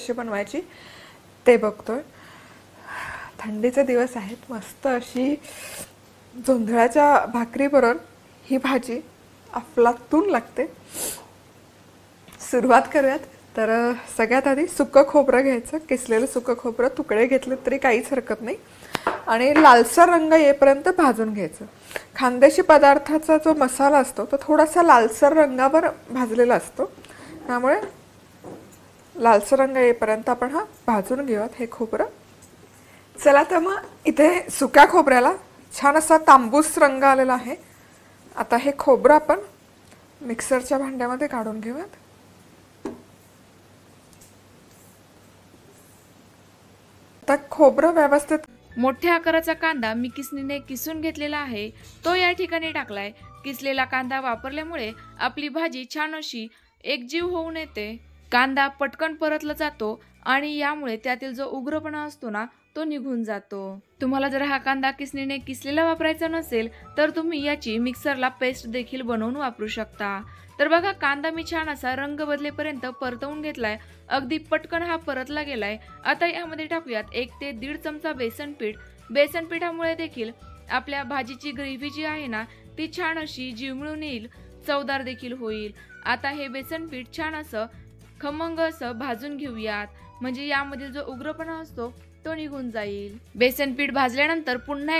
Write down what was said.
कशी बनवायची ते बघतोय। थंडीचे दिवस आहेत, मस्त अशी जोंधळ्याच्या भाकरीबरोबर ही भाजी अफलातून लागते। सुरुवात करूयात। तर सगळ्यात आधी सुकं खोबरं घ्यायचं, किसलेलं सुकं खोबरं, तुकडे घेतले तरी काहीच हरकत नाही, आणि लालसर रंग येईपर्यंत भाजून घ्यायचं। खानदेशी पदार्थाचा जो मसाला असतो तो थोडासा लालसर रंगावर भाजलेला असतो, त्यामुळे लालसर रंग येईपर्यंत आपण हा भाजून घेऊयात हे खोबरं। चला तर मग इथे सुक्या खोबऱ्याला छान असा तांबूस रंग आलेला आहे। आता हे खोबरं आपण मिक्सरच्या भांड्यामध्ये काढून घेऊयात। आता खोबरं व्यवस्थित, मोठ्या आकाराचा कांदा मी किसणीने किसून घेतलेला आहे, तो या ठिकाणी टाकलाय। किसलेला कांदा वापरल्यामुळे आपली भाजी छान अशी एकजीव होऊन येते। कांदा पटकन परतला जातो आणि यामुळे त्यातील जो उग्रपणा असतो ना तो निघून जातो। तुम्हाला जर हा कांदा किसणीने किसलेला वापरायचा नसेल तर तुम्ही याची मिक्सरला पेस्ट देखील बनवून वापरू शकता। तर बघा, कांदा मी छान असा रंग बदलेपर्यंत परतवून घेतलाय, अगदी पटकन हा परतला गेलाय। आता यामध्ये टाकूयात 1 ते 1.5 चमचा बेसन पीठ। बेसन पिठामुळे देखील आपल्या भाजीची ग्रेव्ही जी आहे ना ती छान अशी जिवळून येईल, चवदार देखील होईल। आता हे बेसन पीठ छान असं खमंग असं भाजून घेऊयात, म्हणजे यामधील जो उग्रपणा असतो तो निघून जाईल। बेसन पीठ भाजल्यानंतर पुन्हा